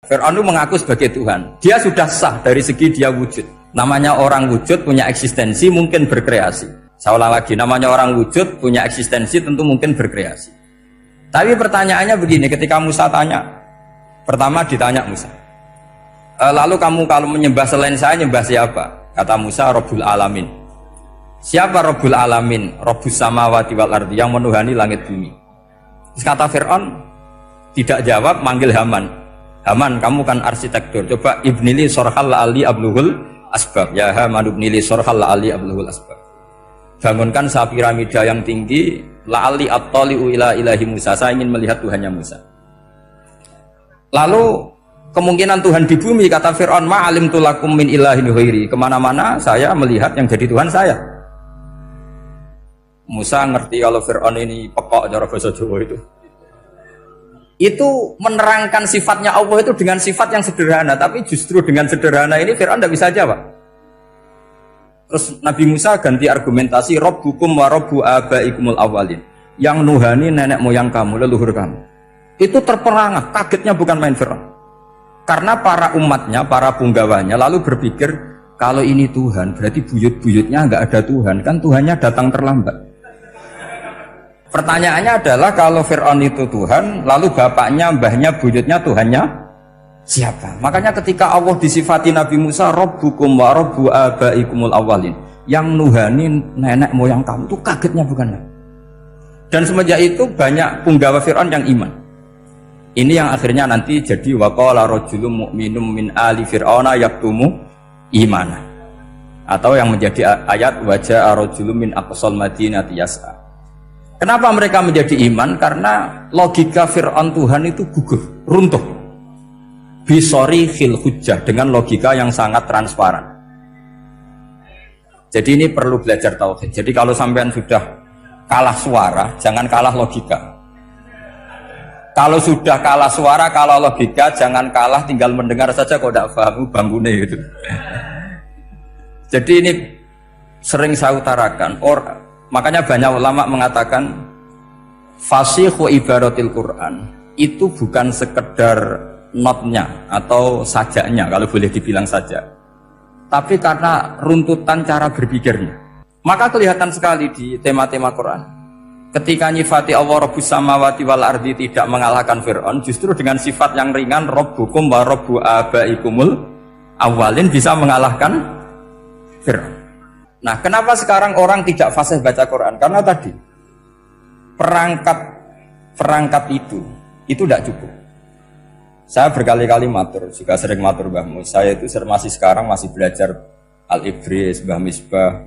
Fir'aun itu mengaku sebagai Tuhan. Dia sudah sah dari segi dia wujud. Namanya orang wujud punya eksistensi, mungkin berkreasi. Saya ulang lagi, namanya orang wujud punya eksistensi, tentu mungkin berkreasi. Tapi pertanyaannya begini, ketika Musa tanya, pertama ditanya Musa, lalu kamu kalau menyembah selain saya, nyembah siapa? Kata Musa, Rabbul Alamin. Siapa Rabbul Alamin? Rabbus samawati wal ardi, yang menuhani langit bumi. Terus kata Fir'aun, tidak jawab, manggil Haman. Haman, kamu kan arsitektur, coba ibnili sorhal la'ali abluhul asbab. Ya Haman ibnili sorhal la'ali abluhul asbab. Bangunkan sebuah piramida yang tinggi, la'ali at-tali'u ila ilahi Musa, saya ingin melihat Tuhannya Musa. Lalu kemungkinan Tuhan di bumi, kata Fir'aun, ma'alim tulakum min ilahin ghairi, kemana-mana saya melihat yang jadi Tuhan saya. Musa ngerti kalau Fir'aun ini pekok cara bahasa Jawa itu menerangkan sifatnya Allah itu dengan sifat yang sederhana, tapi justru dengan sederhana ini Fir'aun tidak bisa jawab. Terus Nabi Musa ganti argumentasi, Rabbukum wa Rabbu abaikumul awalin, yang nuhani nenek moyang kamu, leluhur kamu. Itu terperangah, kagetnya bukan main Fir'aun. Karena para umatnya, para punggawanya lalu berpikir, kalau ini Tuhan berarti buyut-buyutnya nggak ada Tuhan, kan Tuhannya datang terlambat. Pertanyaannya adalah kalau Fir'aun itu Tuhan, lalu bapaknya, mbahnya, buyutnya Tuhannya siapa? Makanya ketika Allah disifati Nabi Musa, Rabbukum wa Rabbu abaikumul awalin, yang nuhani nenek moyang kamu, itu kagetnya bukan? Dan semenjak itu banyak punggawa Fir'aun yang iman. Ini yang akhirnya nanti jadi waqala rajulun mu'minum min ali fir'auna yaktumu imana, atau yang menjadi ayat wajah rajulun min aqsal madinati yas'a. Kenapa mereka menjadi iman? Karena logika Fir'aun Tuhan itu gugur, runtuh. Bisori khil hujjah, dengan logika yang sangat transparan. Jadi ini perlu belajar tauhid. Jadi kalau sampean sudah kalah suara, jangan kalah logika. Kalau sudah kalah suara, kalah logika, jangan kalah tinggal mendengar saja kok tidak paham bangunnya gitu. Jadi ini sering saya utarakan. Makanya banyak ulama mengatakan fasihhu ibaratil Quran itu bukan sekedar notnya atau sajaknya, kalau boleh dibilang saja, tapi karena runtutan cara berpikirnya. Maka kelihatan sekali di tema-tema Quran, ketika nyifati Allah Rabbus samawati wal ardi tidak mengalahkan Fir'aun, justru dengan sifat yang ringan Rabbukum wa Rabbu abaikumul awalin bisa mengalahkan Fir'aun. Nah, kenapa sekarang orang tidak fasih baca Quran? Karena tadi perangkat itu tidak cukup. Saya berkali-kali matur, juga sering matur Mbah Mus. Saya itu sekarang masih belajar Al-Ibris, Mbah Misbah,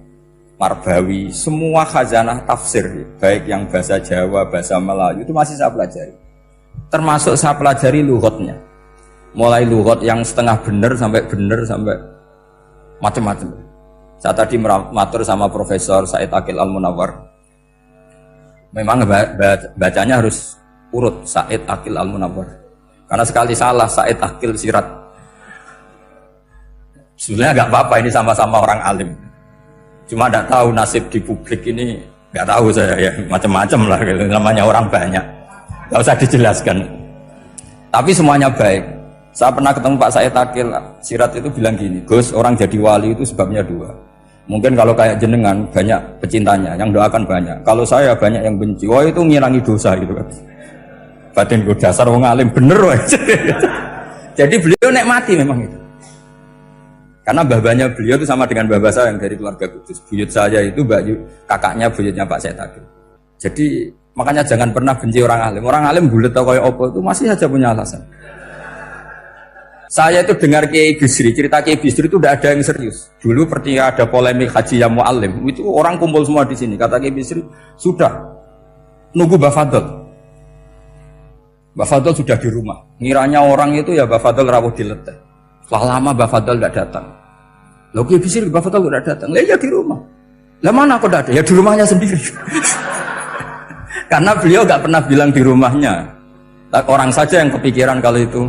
Marbawi, semua khazanah tafsir, baik yang bahasa Jawa, bahasa Melayu, itu masih saya pelajari. Termasuk saya pelajari lughatnya. Mulai lughat yang setengah benar sampai macam-macam. Saya tadi matur sama Profesor Said Aqil Al-Munawwar. Memang bacanya harus urut, Said Aqil Al-Munawwar. Karena sekali salah Said Aqil Sirat. Sebenarnya nggak apa-apa, ini sama-sama orang alim. Cuma tidak tahu nasib di publik ini, nggak tahu saya ya, macam-macam lah. Namanya orang banyak, nggak usah dijelaskan. Tapi semuanya baik. Saya pernah ketemu Pak Said Aqil Sirat itu bilang gini, Gus, orang jadi wali itu sebabnya dua. Mungkin kalau kayak jenengan banyak pecintanya, yang doakan banyak. Kalau saya banyak yang benci, wah itu ngilangi dosa gitu kan. Batin gue dasar wong alim bener wah. Jadi beliau nikmati memang itu. Karena babanya beliau itu sama dengan baba saya yang dari keluarga Kudus. Buyut saya itu kakaknya buyutnya Pak Said Aqil. Jadi makanya jangan pernah benci orang alim. Orang alim bulet atau kayak opo itu masih saja punya alasan. Saya itu dengar Kiai Bisri, cerita Kiai Bisri itu tidak ada yang serius. Dulu ketika ada polemik haji yang mu'alim, itu orang kumpul semua di sini. Kata Kiai Bisri, sudah nunggu Mbah Fadl. Mbah Fadl sudah di rumah. Ngiranya orang itu ya Mbah Fadl rawuh dileteh. Setelah lama Mbah Fadl tidak datang. Loh Kiai Bisri, Mbah Fadl tidak datang. Lah ya di rumah. Lah mana kok tidak ada? Ya di rumahnya sendiri. Karena beliau nggak pernah bilang di rumahnya. Orang saja yang kepikiran kalau itu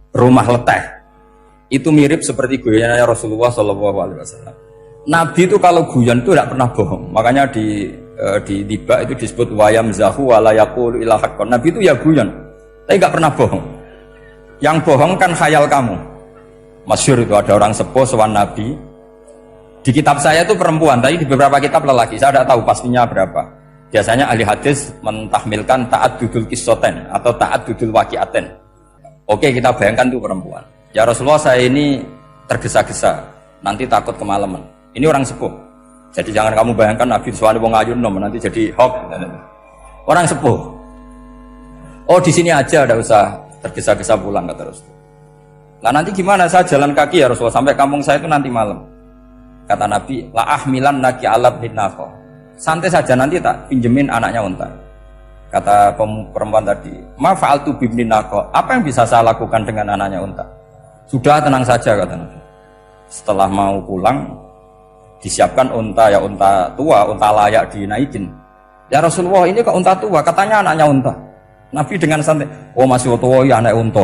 rumah leteh. Itu mirip seperti guyannya Rasulullah SAW. Nabi itu kalau guyon itu tidak pernah bohong. Makanya di tiba itu disebut wayam zahu wala yaqulu illa haqqan. Nabi itu ya guyon, tapi nggak pernah bohong. Yang bohong kan khayal kamu. Masyhur itu ada orang sepuh sowan Nabi. Di kitab saya itu perempuan, tapi di beberapa kitab lelaki. Saya tidak tahu pastinya berapa. Biasanya ahli hadis mentahmilkan taat dudul kisoten atau taat dudul wakiaten. Oke, kita bayangkan itu perempuan. Ya Rasulullah, saya ini tergesa-gesa, nanti takut kemalaman. Ini orang sepuh. Jadi jangan kamu bayangkan Nabi suami wong ayu nom nanti jadi hoax. Orang sepuh. Oh di sini aja, tidak usah tergesa-gesa pulang kata Rasul. Nah nanti gimana, saya jalan kaki ya Rasulullah sampai kampung saya itu nanti malam. Kata Nabi, la ahmilan naki alab nako. Santai saja, nanti tak pinjemin anaknya unta. Kata perempuan tadi, ma fa'altu bibni nako. Apa yang bisa saya lakukan dengan anaknya unta? Sudah, tenang saja kata Nabi. Setelah mau pulang, disiapkan unta, ya unta tua, unta layak dinaikin. Ya Rasulullah, ini kok unta tua? Katanya anaknya unta. Nabi dengan santai, oh masih tua ya anak unta.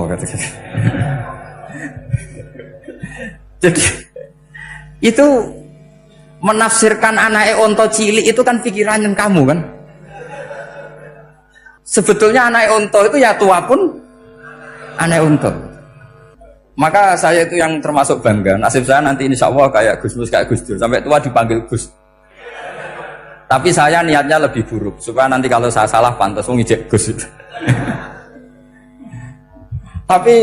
Jadi itu menafsirkan anaknya onto cilik itu kan pikiran kamu kan. Sebetulnya anaknya onto itu ya tua pun anaknya onto. Maka saya itu yang termasuk bangga. Nasib saya nanti insya Allah kayak Gus Mus, kayak Gus Dur, sampai tua dipanggil Gus. Tapi saya niatnya lebih buruk supaya nanti kalau saya salah pantas ngijek Gus. Tapi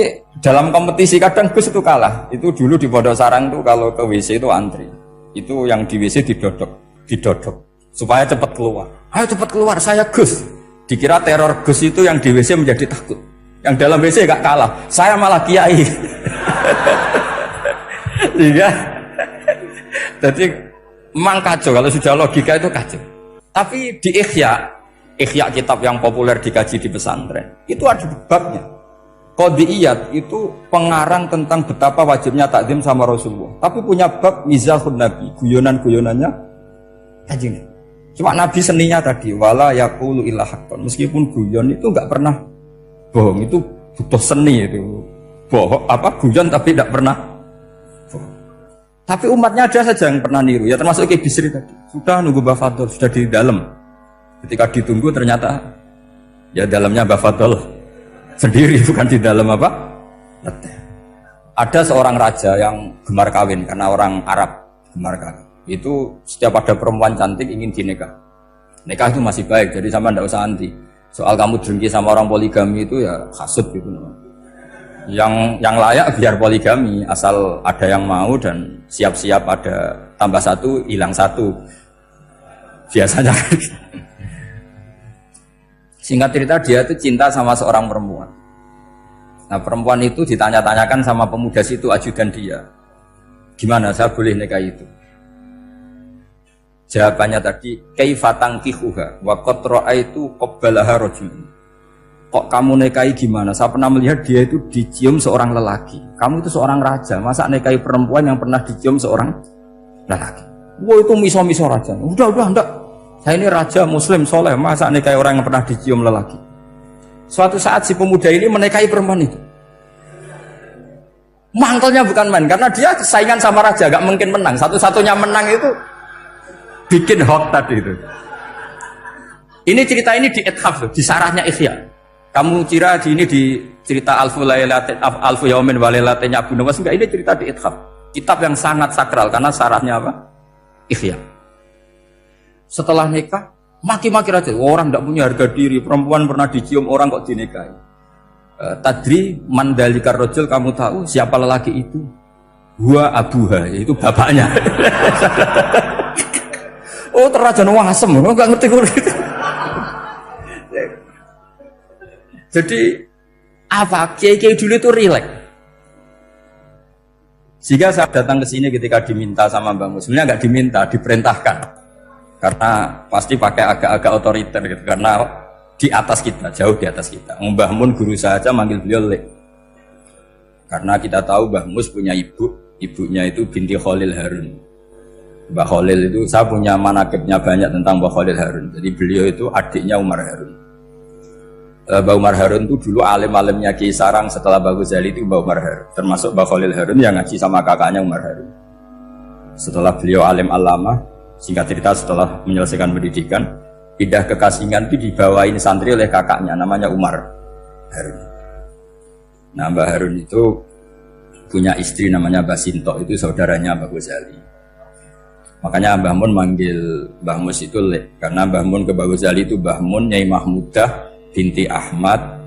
dalam kompetisi kadang Gus itu kalah. Itu dulu di Pondok Sarang itu kalau ke WC itu antri. Itu yang di WC didodok supaya cepat keluar. Ayo cepat keluar, saya Gus. Dikira teror Gus itu yang di WC menjadi takut. Yang dalam WC gak kalah, saya malah kiai. Iya. Jadi memang kacau kalau sudah logika itu kacau. Tapi di Ihya kitab yang populer dikaji di pesantren, itu ada babnya. Qadiyat itu pengarang tentang betapa wajibnya takzim sama Rasulullah. Tapi punya bab mizahun Nabi, guyonan-guyonannya Kanjeng. Cuma Nabi seninya tadi wala yaqulu illa haqqan. Meskipun guyon itu enggak pernah bohong, itu butuh seni itu. Bohong apa guyon tapi tidak pernah bohong. Tapi umatnya ada saja yang pernah niru, ya termasuk Ki Bisri tadi. Sudah nunggu Mbah Fadl, sudah di dalam. Ketika ditunggu ternyata ya dalamnya Mbah Fadl sendiri, bukan di dalam apa? Ada seorang raja yang gemar kawin karena orang Arab gemar kawin. Itu setiap ada perempuan cantik ingin dinikah. Nikah itu masih baik, jadi sama ndak usah anti. Soal kamu dengki sama orang poligami itu ya hasud gitu. Yang layak biar poligami asal ada yang mau dan siap-siap ada tambah satu hilang satu. Biasanya. Singkat cerita dia itu cinta sama seorang perempuan. Nah perempuan itu ditanya-tanyakan sama pemuda situ ajudan dia. Gimana saya boleh nikah itu? Jawabannya tadi kaifatang kihuha wa qad ra'aitu qabbalaha rajulun. Kok kamu nikahi gimana? Saya pernah melihat dia itu dicium seorang lelaki. Kamu itu seorang raja, masa nikahi perempuan yang pernah dicium seorang lelaki? Wah itu miso-miso raja. Udah enggak. Saya ini raja muslim soleh, masa nikahi orang yang pernah dicium lelaki? Suatu saat si pemuda ini menikahi perempuan itu. Mantelnya bukan main, karena dia saingan sama raja, gak mungkin menang. Satu-satunya menang itu bikin hoax tadi itu. Ini cerita ini di Ithaf, di sarahnya Ihya. Kamu kira di ini di cerita Alfu Yaumin wa Lailatin Abu Nawas, enggak, ini cerita di Ithaf. Kitab yang sangat sakral karena sarahnya apa? Ihya. Setelah nikah, maki-maki raja. Orang tidak punya harga diri, perempuan pernah dicium orang kok dinikahi. Tadri mandalikar rojul, kamu tahu siapa lelaki itu? Huwa abuha, yaitu bapaknya. Oh terajan wasem, enggak ngerti gitu. Jadi apa? Kiai-kiai dulu itu rileks. Jika saya datang ke sini ketika diminta sama Mbak Mus, sebenarnya nggak diminta, diperintahkan. Karena pasti pakai agak-agak otoriter gitu, karena di atas kita, jauh di atas kita. Mbah Mun guru saja manggil beliau Lek. Karena kita tahu Mbah Mus punya ibu, ibunya itu binti Khalil Harun. Mbah Khalil itu, saya punya manakibnya banyak tentang Mbah Khalil Harun. Jadi beliau itu adiknya Umar Harun. Mbah Umar Harun itu dulu alim-alimnya Ki Sarang, setelah Mbah Ghazali itu Mbah Umar Harun. Termasuk Mbah Khalil Harun yang ngaji sama kakaknya Umar Harun. Setelah beliau alim alama, singkat cerita setelah menyelesaikan pendidikan, pindah ke Kasingan itu dibawain santri oleh kakaknya namanya Umar Harun. Nah, Mbah Harun itu punya istri namanya Mbah Sinto, itu saudaranya Mbah Ghazali. Makanya Mbah Mun manggil Mbah Mus itu Lek, karena Mbah Mun ke Mbah Ghazali itu Mbah Mun Nyai Mahmudah binti Ahmad.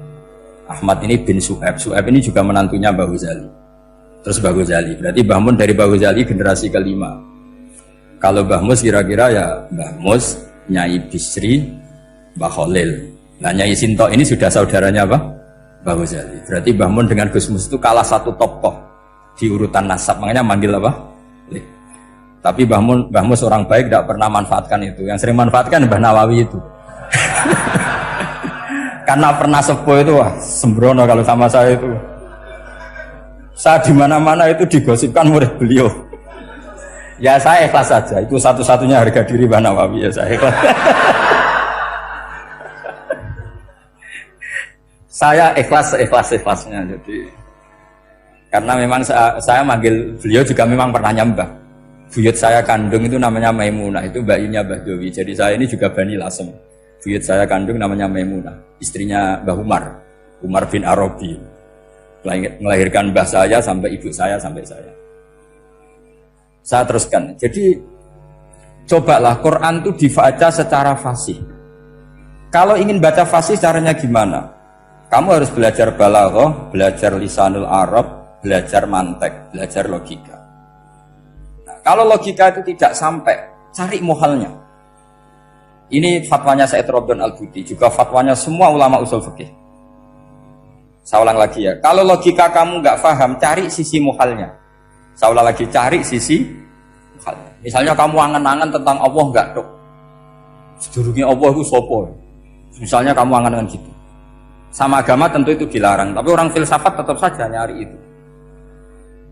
Ahmad ini bin Su'aib. Su'aib ini juga menantunya Mbah Ghazali. Terus Mbah Ghazali, berarti Mbah Mun dari Mbah Ghazali generasi kelima. Kalau Mbah Mus kira-kira ya Mbah Mus, Nyai Bisri, Mbah Khalil. Nah, Nyai Sinto ini sudah saudaranya apa? Mbah Ghazali. Berarti Mbah Mun dengan Gus Mus itu kalah satu tokoh di urutan nasab, makanya manggil apa? Lek. Tapi Mbah Mus orang baik, tidak pernah manfaatkan itu. Yang sering manfaatkan Mbah Nawawi itu. Karena pernah sepuh itu, wah sembrono kalau sama saya itu. Saya di mana-mana itu digosipkan murid beliau. Ya saya ikhlas saja. Itu satu-satunya harga diri Mbah Nawawi, ya saya ikhlas. Saya ikhlasnya. Jadi karena memang saya manggil beliau juga memang pernah nyembah. Buyut saya kandung itu namanya Maimunah, itu mbaknya Mbah Dowi. Jadi saya ini juga Bani Lasem. Buyut saya kandung namanya Maimunah, istrinya Mbah Umar bin Arabi. Melahirkan mbah saya sampai ibu saya sampai saya. Saya teruskan. Jadi cobalah Quran itu dibaca secara fasih. Kalau ingin baca fasih caranya gimana? Kamu harus belajar balaghah, belajar lisanul Arab, belajar mantek, belajar logika. Nah, kalau logika itu tidak sampai, cari muhalnya. Ini fatwanya Said Robdon Al-Buti, juga fatwanya semua ulama usul fikih. Saya ulang lagi ya, kalau logika kamu nggak paham, cari sisi muhalnya. Saya ulang lagi, cari sisi muhalnya. Misalnya kamu angan-angan tentang Allah nggak dok, sedurungnya Allah itu sopo. Misalnya kamu angan-angan gitu. Sama agama tentu itu dilarang, tapi orang filsafat tetap saja nyari itu.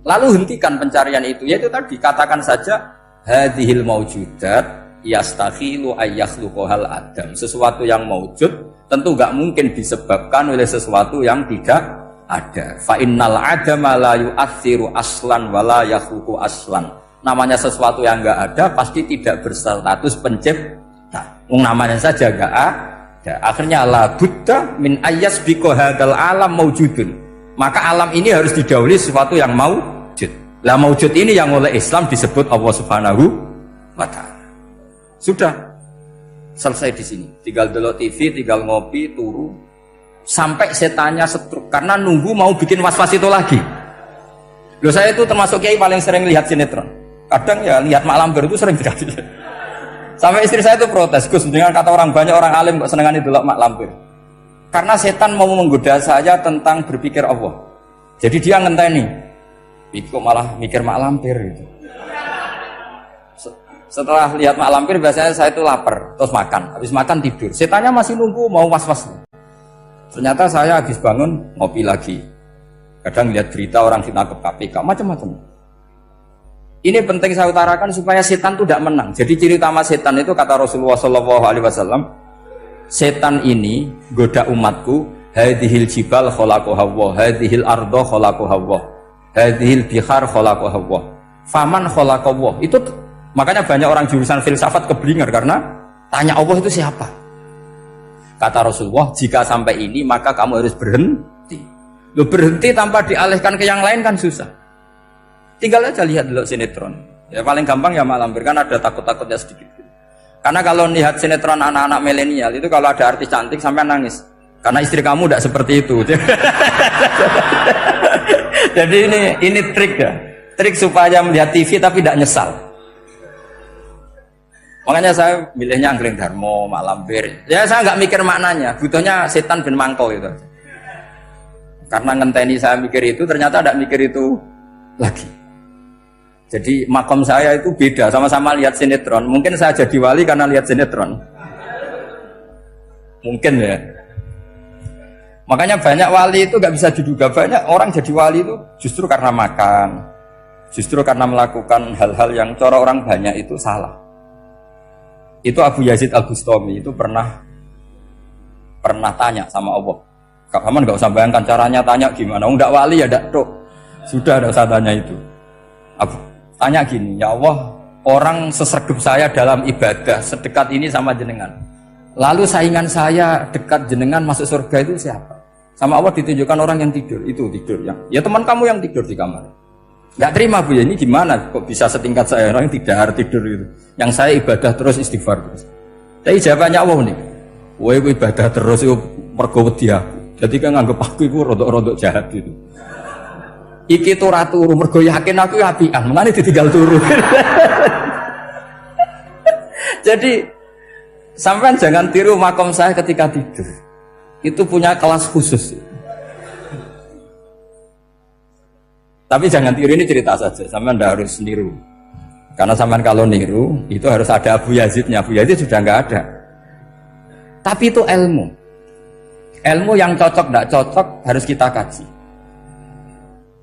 Lalu hentikan pencarian itu, yaitu tadi katakan saja hadhil maujudat yastakhilu ayyakhluqahal adam. Sesuatu yang maujud tentu enggak mungkin disebabkan oleh sesuatu yang tidak ada. Fa innal adama la yu'athiru aslan wa la yakhluqu aslan. Namanya sesuatu yang enggak ada pasti tidak berstatus pencipta. Namanya saja enggak ada. Akhirnya la budda min ayyasbiqu hadzal alam maujudun. Maka alam ini harus didahului sesuatu yang maujud. Lah maujud ini yang oleh Islam disebut Allah Subhanahu wa taala. Sudah selesai di sini. Tinggal delok TV, tinggal ngopi, turu sampai setannya setruk karena nunggu mau bikin was-was itu lagi. Loh, saya itu termasuk kiai paling sering lihat sinetron. Kadang ya lihat Mak Lampir itu sering terjadi. Sampai istri saya itu protes, Gus, dengan kata orang banyak orang alim kok senengan itu Mak Lampir. Karena setan mau menggoda saya tentang berpikir Allah. Jadi dia ngenteni. Itu kok malah mikir Mak Lampir gitu. Setelah lihat Mak Lampir biasanya saya itu lapar, terus makan. Habis makan tidur. Setannya masih nunggu mau was-was. Ternyata saya habis bangun ngopi lagi. Kadang lihat berita orang ditangkap KPK, macam-macam. Ini penting saya utarakan supaya setan itu tidak menang. Jadi ciri utama setan itu kata Rasulullah SAW, setan ini goda umatku, hadhil jibal khalaqaha Allah, hadhil ardo khalaqaha Allah, hadhil bihar khalaqaha Allah, faman khalaqaha Allah. Itu makanya banyak orang jurusan filsafat keblinger karena tanya Allah itu siapa. Kata Rasulullah, jika sampai ini maka kamu harus berhenti. Lo berhenti tanpa dialihkan ke yang lain kan susah. Tinggal aja lihat dulu sinetron. Ya paling gampang ya Mak Lampir, kan ada takut-takutnya sedikit. Karena kalau lihat sinetron anak-anak milenial itu kalau ada artis cantik sampai nangis. Karena istri kamu tidak seperti itu. Jadi ini trik ya. Trik supaya melihat TV tapi tidak nyesal. Makanya saya milihnya Anggreng Darmo, Mak Lampir. Ya saya nggak mikir maknanya, butuhnya setan ben mangkol itu. Karena ngenteni saya mikir itu, ternyata tidak mikir itu lagi. Jadi makom saya itu beda, sama-sama lihat sinetron. Mungkin saya jadi wali karena lihat sinetron. Mungkin ya. Makanya banyak wali itu nggak bisa diduga. Banyak orang jadi wali itu justru karena makan, justru karena melakukan hal-hal yang cara orang banyak itu salah. Itu Abu Yazid Al-Bustami itu pernah tanya sama Allah. Kamu nggak usah bayangkan caranya tanya gimana. Nggak wali ya nggak tuh. Sudah nggak usah tanya itu. Tanya gini, ya Allah, orang sesregep saya dalam ibadah sedekat ini sama jenengan. Lalu saingan saya dekat jenengan masuk surga itu siapa? Sama Allah ditunjukkan orang yang tidur, itu tidur yang. Ya teman kamu yang tidur di kamar. Enggak terima Bu, ya ini gimana kok bisa setingkat saya orang tidak tidur gitu. Yang saya ibadah terus istighfar terus. Tapi jawabannya Allah nih. Kowe ibadah terus itu mergo wedi aku. Jadi kan nganggep aku iku rodok-rodok jahat gitu. Iki tuh ratu mergo yakin aku apian, mengane ditinggal turu. Jadi sampean jangan tiru makom saya ketika tidur. Itu punya kelas khusus. Tapi jangan tiru, ini cerita saja. Sampean tidak harus niru. Karena sampean kalau niru itu harus ada Abu Yazidnya. Abu Yazid sudah nggak ada. Tapi itu ilmu. Ilmu yang cocok tidak cocok harus kita kaji.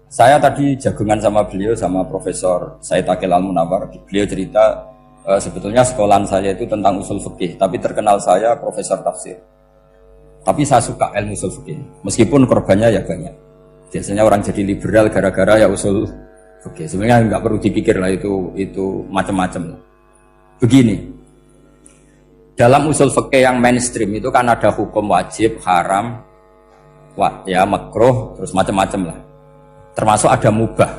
Saya tadi jagungan sama beliau sama Profesor Said Akil Al-Munawar. Beliau cerita sebetulnya sekolahan saya itu tentang usul fikih, tapi terkenal saya Profesor Tafsir. Tapi saya suka ilmu usul fikih, meskipun korbannya ya banyak. Biasanya orang jadi liberal gara-gara ya usul fikih. Sebenarnya nggak perlu dipikir lah itu macam-macam. Begini, dalam usul fikih yang mainstream itu kan ada hukum wajib, haram, ya makruh, terus macam-macam lah. Termasuk ada mubah.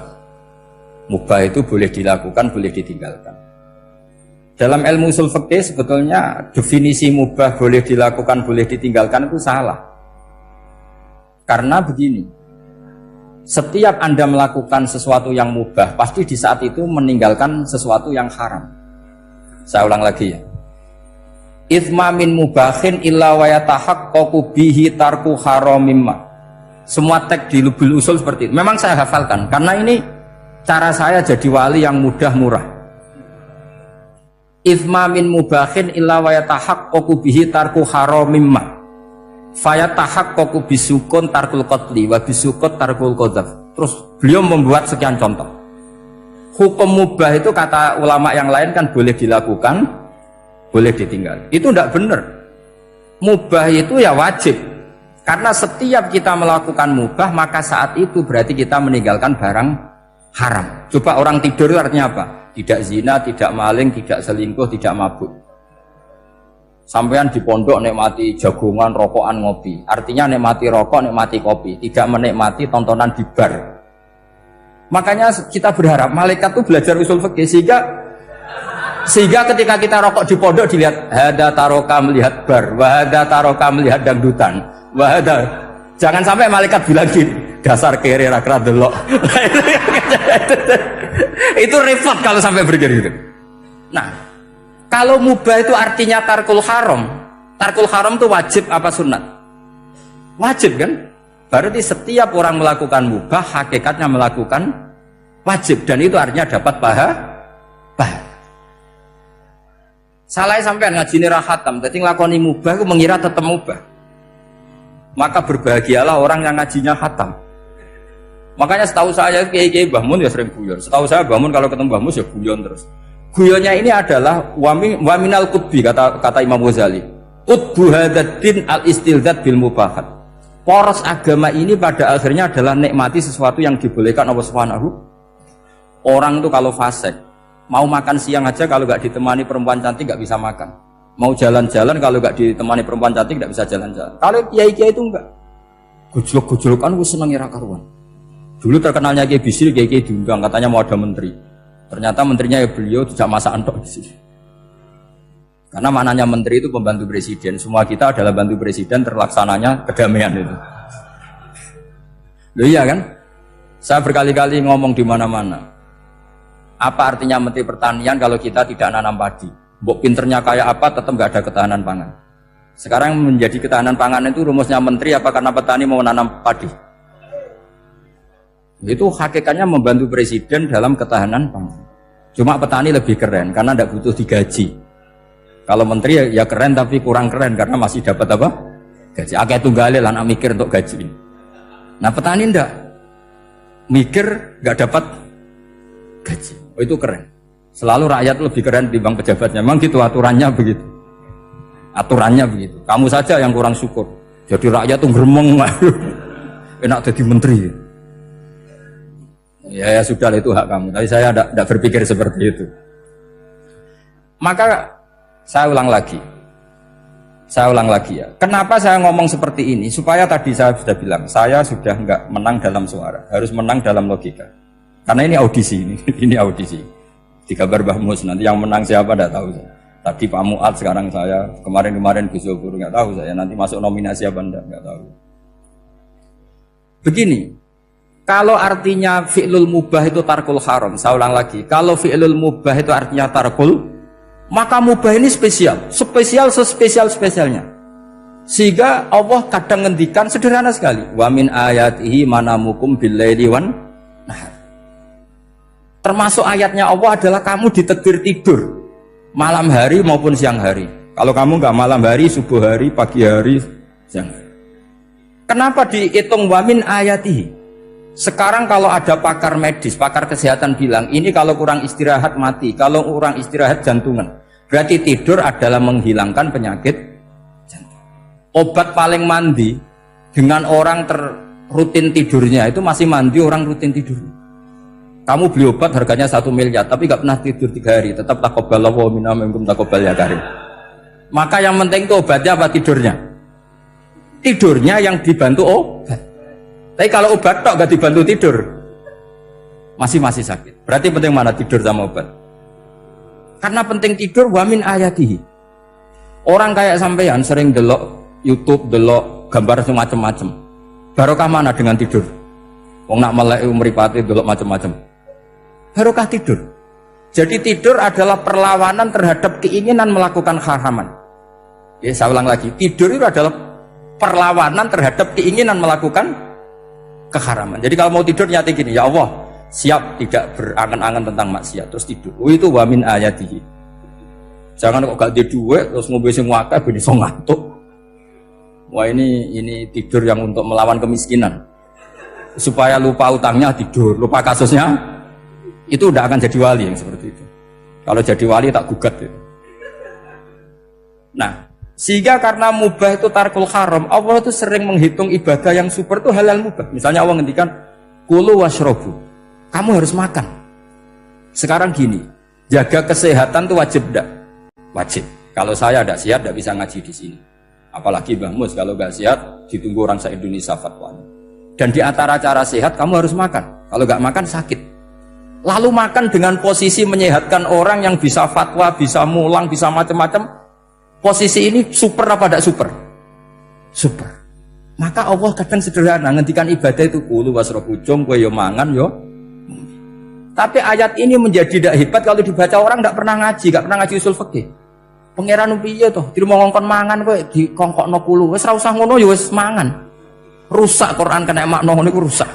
Mubah itu boleh dilakukan, boleh ditinggalkan. Dalam ilmu usul fikih sebetulnya definisi mubah boleh dilakukan, boleh ditinggalkan itu salah. Karena begini, setiap Anda melakukan sesuatu yang mubah, pasti di saat itu meninggalkan sesuatu yang haram. Saya ulang lagi ya. Itsma min mubahin illa wa yatahaqqaqu bihi tarku haramimma. Semua teks di Lubul Usul seperti itu. Memang saya hafalkan karena ini cara saya jadi wali yang mudah murah. Itsma min mubahin illa wa yatahaqqaqu bihi tarku haramimma. Fayatahaqqaqu bisukun tarkul qatli wa bisukut tarkul qadzaf. Terus beliau membuat sekian contoh. Hukum mubah itu kata ulama yang lain kan boleh dilakukan, boleh ditinggal. Itu tidak benar. Mubah itu ya wajib. Karena setiap kita melakukan mubah, maka saat itu berarti kita meninggalkan barang haram. Coba orang tidur itu artinya apa? Tidak zina, tidak maling, tidak selingkuh, tidak mabuk. Sampean di pondok nikmati jagungan, rokokan, ngopi. Artinya nikmati rokok, nikmati kopi. Tidak menikmati tontonan di bar. Makanya kita berharap malaikat itu belajar usul fikih sehingga ketika kita rokok di pondok dilihat hada taroka melihat bar, wahada taroka melihat dangdutan, wahada. Jangan sampai malaikat bilang gini, dasar kere rakra delok. Itu repot kalau sampai begitu. Nah, kalau mubah itu artinya tarkul haram. Tarkul haram itu wajib apa sunat? Wajib kan? Berarti setiap orang melakukan mubah hakikatnya melakukan wajib dan itu artinya dapat pahala. Salah sampean ngaji rahatam, jadi ngelakoni mubah itu mengira tetap mubah. Maka berbahagialah orang yang ngajinya khatam. Makanya setahu saya kiai Mbah Mun ya sering guyon. Setahu saya Mbah Mun kalau ketemu Mbah Mus ya guyon terus. Guyonnya ini adalah waminal qutbi kata Imam Ghazali. Qutbu hadaddin al-istilzat bil mubahat. Poros agama ini pada akhirnya adalah nikmati sesuatu yang dibolehkan Allah Subhanahu. Orang itu kalau fasik mau makan siang aja kalau nggak ditemani perempuan cantik nggak bisa makan. Mau jalan-jalan kalau nggak ditemani perempuan cantik nggak bisa jalan-jalan. Kalau kiai-kiai itu enggak. Gujluk-gujlukan gue seneng ira karuan. Dulu terkenalnya Kiai Bisri, Kiai diundang katanya mau ada menteri. Ternyata menterinya ya beliau tidak masak antok di sini. Karena maknanya menteri itu pembantu presiden. Semua kita adalah bantu presiden terlaksananya kedamaian itu. Loh iya kan? Saya berkali-kali ngomong di mana-mana. Apa artinya menteri pertanian kalau kita tidak nanam padi? Mbok pinternya kayak apa tetap nggak ada ketahanan pangan. Sekarang menjadi ketahanan pangan itu rumusnya menteri apa karena petani mau nanam padi? Itu hakikatnya membantu presiden dalam ketahanan pangan. Cuma petani lebih keren karena tidak butuh digaji. Kalau menteri ya keren tapi kurang keren karena masih dapat apa? Gaji. Akeh tunggale lan mikir untuk gaji. Nah petani ndak mikir nggak dapat gaji. Oh, itu keren. Selalu rakyat lebih keren dibanding pejabatnya. Memang gitu aturannya begitu. Aturannya begitu. Kamu saja yang kurang syukur. Jadi rakyat tuh gremeng. Enak jadi menteri. Ya sudah itu hak kamu. Tapi saya tidak berpikir seperti itu. Maka saya ulang lagi. Saya ulang lagi ya. Kenapa saya ngomong seperti ini? Supaya tadi saya sudah bilang, saya sudah nggak menang dalam suara, harus menang dalam logika. Karena ini audisi, ini audisi. Di kabar Mbah Mus, nanti yang menang siapa tidak tahu saya. Tadi Pak Mu'ad, sekarang saya, kemarin Gus Zobur nggak tahu saya. Nanti masuk nominasi apa nggak tahu. Begini, kalau artinya fi'lul mubah itu tarkul haram, saya ulang lagi. Kalau fi'lul mubah itu artinya tarkul, maka mubah ini spesial sespesialnya. Sehingga Allah kadang ngendikan sederhana sekali. Wa min ayatihi manamukum billaili wan nahar. Termasuk ayatnya Allah adalah kamu ditegur tidur malam hari maupun siang hari. Kalau kamu nggak malam hari, subuh hari, pagi hari, siang hari. Kenapa dihitung wa min ayatihi? Sekarang kalau ada pakar medis, pakar kesehatan bilang, ini kalau kurang istirahat mati, kalau kurang istirahat jantungan. Berarti tidur adalah menghilangkan penyakit jantung. Obat paling mandi dengan orang rutin tidurnya itu masih mandi orang rutin tidur. Kamu beli obat harganya 1 miliar, tapi gak pernah tidur 3 hari, tetap taqabbalallahu minna minkum taqabbal ya karim. Maka yang penting itu obatnya apa tidurnya? Tidurnya yang dibantu obat. Tapi kalau obat tok gak dibantu tidur, masih sakit. Berarti penting mana tidur sama obat? Karena penting tidur wamin ayatihi. Orang kayak sampean sering delok YouTube, delok gambar semacam-macam. Barokah mana dengan tidur? Wong nak melek mripate delok macam-macam. Barokah tidur. Jadi tidur adalah perlawanan terhadap keinginan melakukan haraman. Ya, saya ulang lagi, tidur itu adalah perlawanan terhadap keinginan melakukan keharaman. Jadi kalau mau tidur nyati gini, ya Allah, siap tidak berangan-angan tentang maksiat terus tidur. Itu wamin ayatihi. Jangan kok gak di duit terus ngombe sing akeh ben iso ngantuk. Wah ini tidur yang untuk melawan kemiskinan. Supaya lupa utangnya tidur, lupa kasusnya. Itu udah akan jadi wali yang seperti itu. Kalau jadi wali tak gugat itu. Nah, sehingga karena mubah itu tarkul haram, Allah itu sering menghitung ibadah yang super itu halal mubah. Misalnya Allah ngendikan kulu washrobu. Kamu harus makan. Sekarang gini, jaga kesehatan itu wajib enggak? Wajib. Kalau saya tidak sehat, tidak bisa ngaji di sini. Apalagi Mbah Mus, kalau nggak sehat, ditunggu orang se-Indonesia fatwanya. Dan di antara cara sehat, kamu harus makan. Kalau nggak makan, sakit. Lalu makan dengan posisi menyehatkan orang yang bisa fatwa, bisa mulang, bisa macam-macam. Posisi ini super apa tidak super? Super. Maka Allah kadang sederhana, ngendikan ibadah itu kulu wasrobu jom, kowe yo mangan yo. Tapi ayat ini menjadi tidak hebat kalau dibaca orang tidak pernah ngaji, tidak pernah ngaji usul fikih. Pangeran piye toh, dirimo ngongkon mangan kowe dikongkokno kulu, wis ora usah ngono ya wis mangan. Rusak Quran kena makna ngono iku rusak.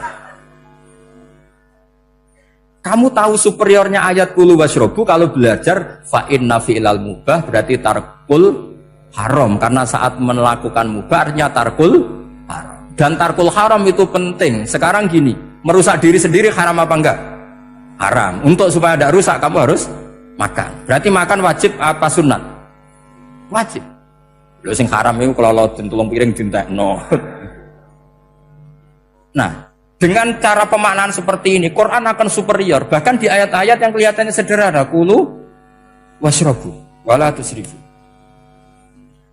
Kamu tahu superiornya ayat kulu wasrobu kalau belajar fa inna fi'lal mubah berarti tarkul haram, karena saat melakukan mubah artinya tarkul haram. Dan tarkul haram itu penting. Sekarang gini, merusak diri sendiri haram apa enggak? Haram. Untuk supaya tidak rusak kamu harus makan. Berarti makan wajib apa sunat? Wajib. Lho sing haram itu kalau tulung piring dintekno. Nah, dengan cara pemaknaan seperti ini Quran akan superior. Bahkan di ayat-ayat yang kelihatannya sederhana, kulu washrobu wala tusrifu.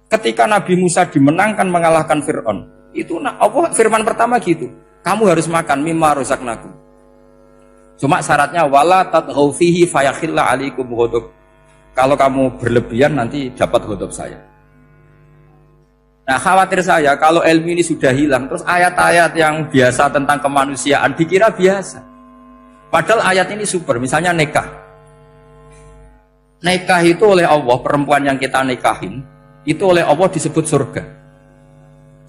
Ketika Nabi Musa dimenangkan mengalahkan Fir'aun, itu Allah firman pertama gitu, kamu harus makan mimma razaqnakum. Cuma syaratnya wala tatghaw fihi fayakhilla alaikum ghadab. Kalau kamu berlebihan nanti dapat ghadab saya. Nah, khawatir saya kalau ilmu ini sudah hilang, terus ayat-ayat yang biasa tentang kemanusiaan dikira biasa. Padahal ayat ini super. Misalnya nikah. Nikah itu oleh Allah, perempuan yang kita nikahin itu oleh Allah disebut surga.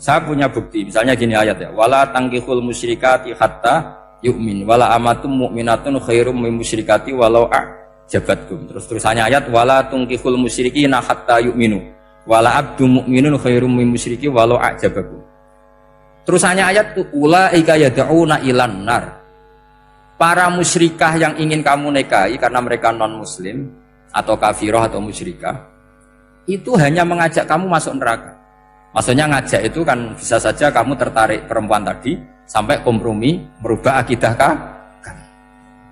Saya punya bukti. Misalnya gini ayat ya, wala tangkihul musyrikati hatta yu'min wala amatum mu'minatun khairum min musyrikati walau a'jabatkum. Terusannya ayat wala tungkihul musyrikina hatta yu'minu wala abdu mu'minun khairum min musyriki walau a'jabakum. Terusannya ayat ulaika yad'una ilan nar. Para musyrikah yang ingin kamu nikahi karena mereka non muslim atau kafirah atau musyrikah itu hanya mengajak kamu masuk neraka. Maksudnya ngajak itu kan bisa saja kamu tertarik perempuan tadi sampai kompromi merubah akidah kamu.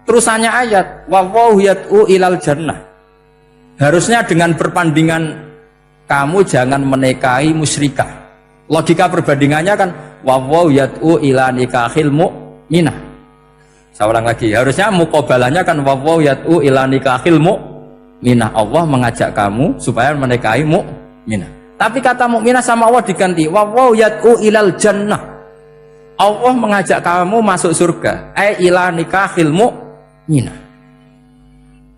Terusannya ayat wallahu yad'u ilal jannah. Harusnya dengan berpandingan kamu jangan menikahi musyrikah. Logika perbandingannya kan wawaw yad'u ila nikahil mu'minah. Saya ulang lagi, harusnya muqabalahnya kan wawaw yad'u ila nikahil mu'minah. Allah mengajak kamu supaya menikahi mu'minah. Tapi kata mu'minah sama Allah diganti wawaw yad'u ilal jannah. Allah mengajak kamu masuk surga. Ila nikahil mu'minah.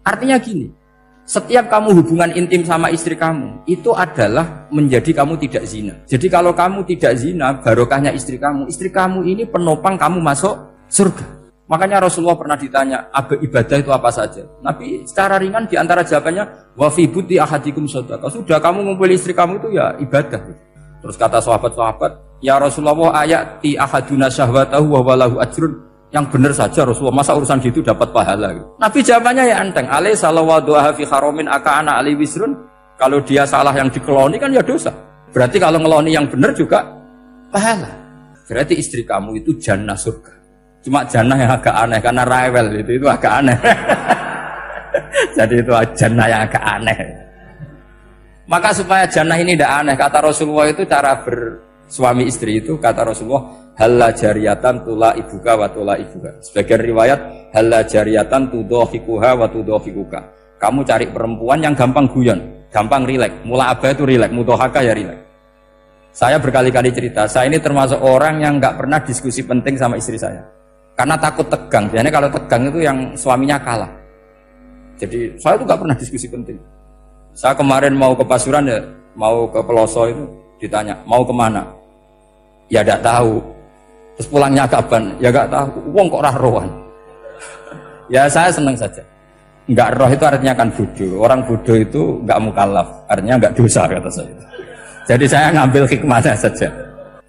Artinya gini, setiap kamu hubungan intim sama istri kamu itu adalah menjadi kamu tidak zina. Jadi kalau kamu tidak zina, barokahnya istri kamu ini penopang kamu masuk surga. Makanya Rasulullah pernah ditanya, ibadah itu apa saja? Nabi secara ringan diantara jawabannya, wa fi buti ahadikum shadaqah. Sudah kamu ngumpul istri kamu itu ya ibadah. Terus kata sahabat-sahabat, ya Rasulullah ayati ahaduna syahwatahu wa walahu ajrun. Yang benar saja Rasulullah, masa urusan gitu dapat pahala gitu. Nabi jawabannya ya enteng, alaih salawadu'aha fi haromin aka'ana ali wisrun. Kalau dia salah yang dikeloni kan ya dosa. Berarti kalau ngeloni yang benar juga pahala. Berarti istri kamu itu jannah surga. Cuma jannah yang agak aneh karena rewel itu agak aneh. Jadi itu jannah yang agak aneh. Maka supaya jannah ini tidak aneh, kata Rasulullah itu cara bersuami istri itu, kata Rasulullah, halla jariyatan tula ibuka wa tula ibuka. Sebagian riwayat halla jariyatan tudhahikuha wa tudhahikuka. Kamu cari perempuan yang gampang guyon, gampang rileks. Mula abah itu rileks, mudhahaka ya rileks. Saya berkali-kali cerita, saya ini termasuk orang yang nggak pernah diskusi penting sama istri saya. Karena takut tegang. Biasanya kalau tegang itu yang suaminya kalah. Jadi saya itu nggak pernah diskusi penting. Saya kemarin mau ke Pasuruan ya, mau ke Peloso itu ditanya, mau kemana? Ya tidak tahu. Terus pulangnya kapan? Ya gak tahu. Wong kok rohan. Ya saya senang saja. Enggak roh itu artinya kan bodoh. Orang bodoh itu enggak mukallaf, artinya enggak dosa kata saya. Jadi saya ngambil hikmahnya saja.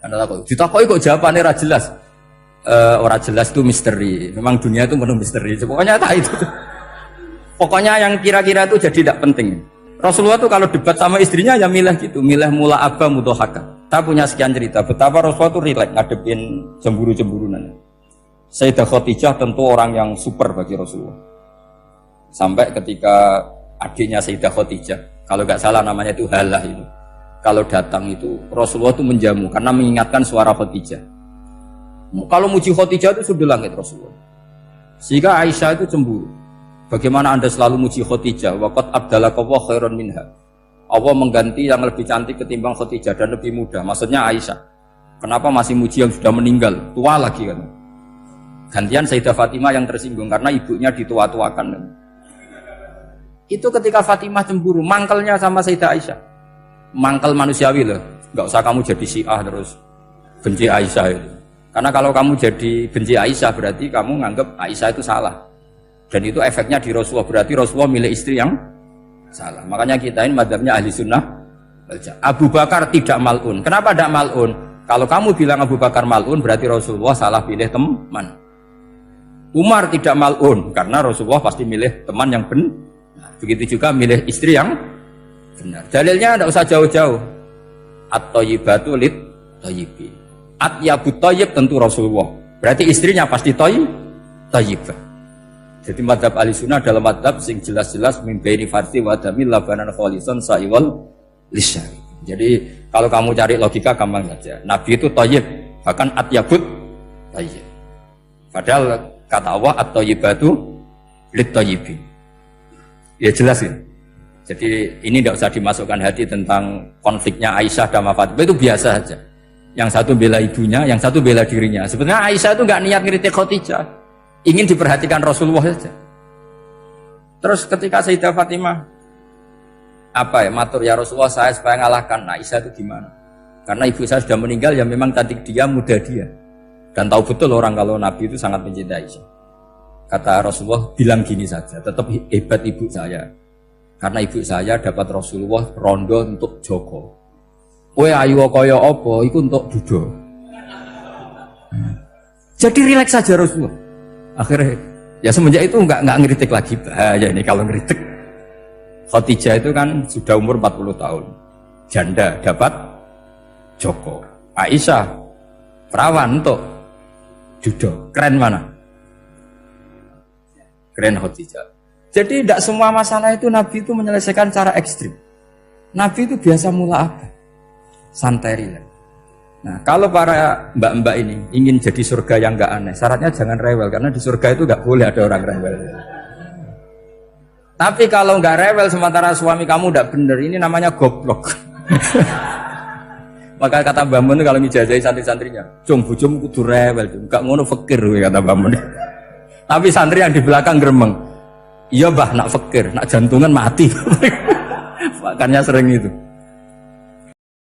Karena takut. Ditakoki kok jawabannya ora jelas. Ora jelas itu misteri. Memang dunia itu penuh misteri. Pokoknya tak itu. Pokoknya yang kira-kira itu jadi tidak penting. Rasulullah tuh kalau debat sama istrinya ya milih gitu, milih mula abah mudhahaka. Saya punya sekian cerita betapa Rasulullah tuh rileks ngadepin cemburu-cemburunan. Sayyidah Khadijah tentu orang yang super bagi Rasulullah. Sampai ketika adiknya Sayyidah Khadijah, kalau nggak salah namanya itu Halah itu, kalau datang itu Rasulullah tuh menjamu karena mengingatkan suara Khadijah. Kalau muji Khadijah itu sudah langit Rasulullah. Sehingga Aisyah itu cemburu. Bagaimana Anda selalu muji Khadijah? Waqad abdalakallahu khairan minha. Allah mengganti yang lebih cantik ketimbang Khadijah dan lebih muda. Maksudnya Aisyah. Kenapa masih muji yang sudah meninggal? Tua lagi kan. Gantian Sayyidah Fatimah yang tersinggung karena ibunya ditua-tuakan. Itu ketika Fatimah cemburu, mangkelnya sama Sayyidah Aisyah. Mangkel manusiawi loh. Enggak usah kamu jadi Syiah terus benci Aisyah itu. Karena kalau kamu jadi benci Aisyah berarti kamu nganggap Aisyah itu salah. Dan itu efeknya di Rasulullah, berarti Rasulullah milih istri yang salah. Makanya kita ini madzhabnya ahli sunnah. Abu Bakar tidak mal'un. Kenapa tidak mal'un? Kalau kamu bilang Abu Bakar mal'un berarti Rasulullah salah pilih teman. Umar tidak mal'un karena Rasulullah pasti milih teman yang benar. Begitu juga milih istri yang benar. Dalilnya tidak usah jauh-jauh. At-thayyibatu lit-thayyibi. At-yabut thayyib tentu Rasulullah. Berarti istrinya pasti thayyibah. Jadi madhab ahli sunnah adalah madhab sing jelas-jelas min baini farthi wa damil labanan khalisan sa'iwal lisyari. Jadi kalau kamu cari logika gampang saja. Nabi itu thayyib, bahkan atyabut thayyib. Padahal kata Allah at-thayyibatu lit-thayyibin. Ya jelas ya. Jadi ini tidak usah dimasukkan hati tentang konfliknya Aisyah dan Fatimah, itu biasa saja. Yang satu bela ibunya, yang satu bela dirinya. Sebenarnya Aisyah itu nggak niat ngiritik Khadijah, ingin diperhatikan Rasulullah saja. Terus ketika Sayyidah Fatimah matur ya Rasulullah saya supaya ngalahkan Aisyah itu gimana? Karena ibu saya sudah meninggal, ya memang cantik dia, muda dia, dan tahu betul orang kalau Nabi itu sangat mencintai Aisyah. Kata Rasulullah bilang gini saja, tetap hebat ibu saya, karena ibu saya dapat Rasulullah rondo untuk Joko. Kowe ayu kaya apa iku untuk duda. Jadi rileks saja Rasulullah. Akhirnya ya semenjak itu enggak ngeritik lagi. Bahaya ini kalau ngeritik. Khadijah itu kan sudah umur 40 tahun. Janda dapat Joko. Aisyah perawan untuk duda. Keren mana? Keren Khadijah. Jadi tidak semua masalah itu Nabi itu menyelesaikan cara ekstrim. Nabi itu biasa mula apa? Santai rileks. Nah, kalau para mbak-mbak ini ingin jadi surga yang enggak aneh, syaratnya jangan rewel, karena di surga itu enggak boleh ada orang rewel. Tapi kalau enggak rewel sementara suami kamu enggak bener, ini namanya goblok. Maka kata Mbak Mun kalau ngijazahi santri-santrinya, "Cung bojomu kudu rewel, enggak ngono fakir," kata Mbak Mun. Tapi santri yang di belakang gremeng, "Iya, Mbah, nak fakir, nak jantungan mati." Makanya sering itu.